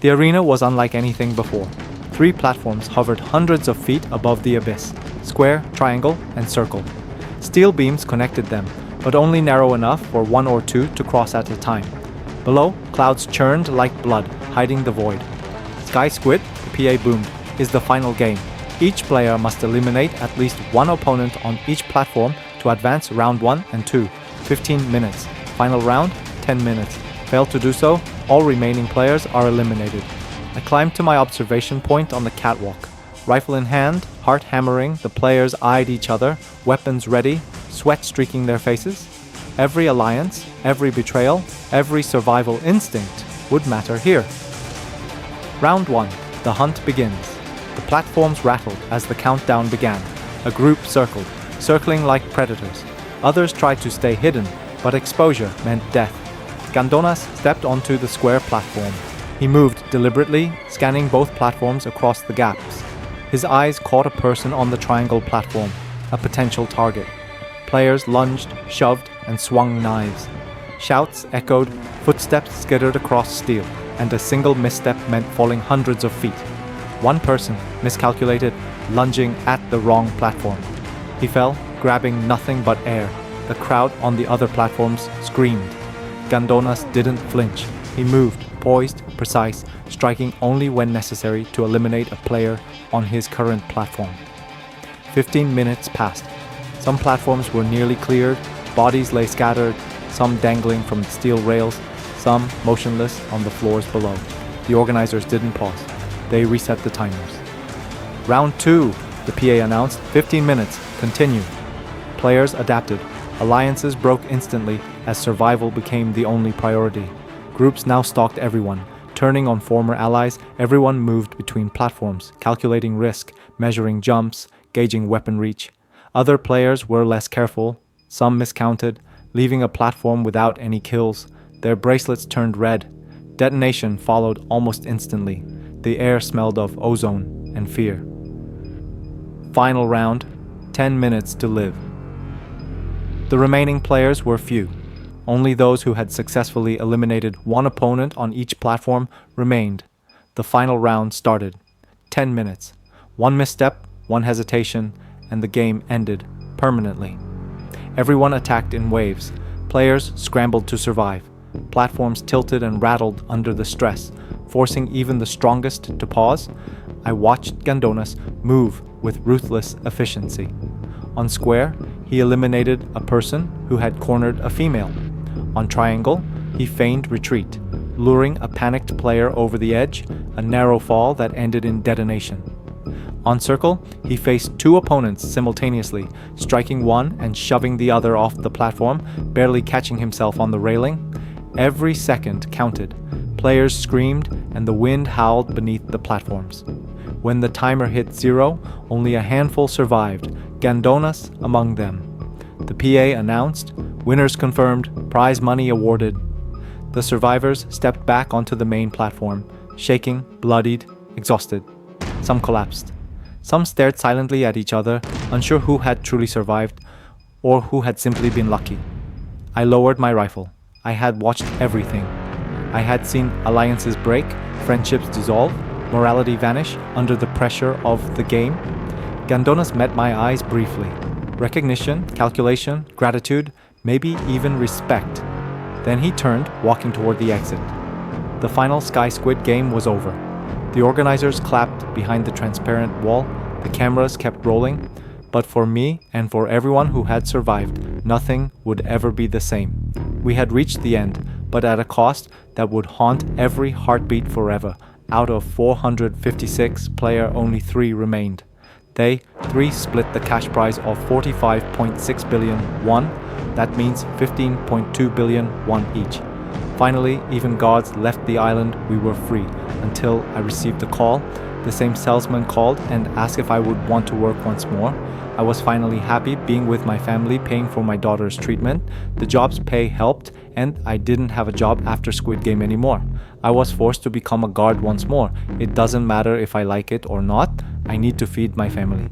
The arena was unlike anything before. 3 platforms hovered hundreds of feet above the abyss: square, triangle, and circle. Steel beams connected them, but only narrow enough for 1 or 2 to cross at a time. Below, clouds churned like blood, hiding the void. Sky Squid, the PA boomed, is the final game. Each player must eliminate at least 1 opponent on each platform to advance round 1 and 2, 15 minutes. Final round, 10 minutes. Fail to do so, all remaining players are eliminated. I climbed to my observation point on the catwalk. Rifle in hand, heart hammering, the players eyed each other, weapons ready, sweat streaking their faces. Every alliance, every betrayal, every survival instinct would matter here. Round 1. The hunt begins. The platforms rattled as the countdown began. A group circled, circling like predators. Others tried to stay hidden, but exposure meant death. Gandonas stepped onto the square platform. He moved deliberately, scanning both platforms across the gaps. His eyes caught a person on the triangle platform, a potential target. Players lunged, shoved, and swung knives. Shouts echoed, footsteps skittered across steel, and a single misstep meant falling hundreds of feet. One person miscalculated, lunging at the wrong platform. He fell, grabbing nothing but air. The crowd on the other platforms screamed. Gandonas didn't flinch. He moved, poised, precise, striking only when necessary to eliminate a player on his current platform. 15 minutes passed. Some platforms were nearly cleared, bodies lay scattered, some dangling from steel rails, some motionless on the floors below. The organizers didn't pause. They reset the timers. Round 2, the PA announced. 15 minutes. Continue. Players adapted. Alliances broke instantly as survival became the only priority. Groups now stalked everyone. Turning on former allies, everyone moved between platforms, calculating risk, measuring jumps, gauging weapon reach. Other players were less careful. Some miscounted, leaving a platform without any kills. Their bracelets turned red. Detonation followed almost instantly. The air smelled of ozone and fear. Final round, 10 minutes to live. The remaining players were few. Only those who had successfully eliminated 1 opponent on each platform remained. The final round started. 10 minutes. 1 misstep, 1 hesitation, and the game ended permanently. Everyone attacked in waves. Players scrambled to survive. Platforms tilted and rattled under the stress, forcing even the strongest to pause. I watched Gandonas move with ruthless efficiency. On square, he eliminated a person who had cornered a female. On triangle, he feigned retreat, luring a panicked player over the edge, a narrow fall that ended in detonation. On circle, he faced 2 opponents simultaneously, striking one and shoving the other off the platform, barely catching himself on the railing. Every second counted. Players screamed and the wind howled beneath the platforms. When the timer hit 0, only a handful survived, Gandonas among them. The PA announced, winners confirmed, prize money awarded. The survivors stepped back onto the main platform, shaking, bloodied, exhausted. Some collapsed. Some stared silently at each other, unsure who had truly survived or who had simply been lucky. I lowered my rifle. I had watched everything. I had seen alliances break, friendships dissolve, morality vanish under the pressure of the game. Gandonas met my eyes briefly. Recognition, calculation, gratitude, maybe even respect. Then he turned, walking toward the exit. The final Sky Squid game was over. The organizers clapped behind the transparent wall. The cameras kept rolling. But for me and for everyone who had survived, nothing would ever be the same. We had reached the end, but at a cost that would haunt every heartbeat forever. Out of 456 players, only 3 remained. They, 3, split the cash prize of 45.6 billion won. That means 15.2 billion won each. Finally, even gods left the island. We were free, until I received a call. The same salesman called and asked if I would want to work once more. I was finally happy being with my family, paying for my daughter's treatment. The job's pay helped, and I didn't have a job after Squid Game anymore. I was forced to become a guard once more. It doesn't matter if I like it or not. I need to feed my family.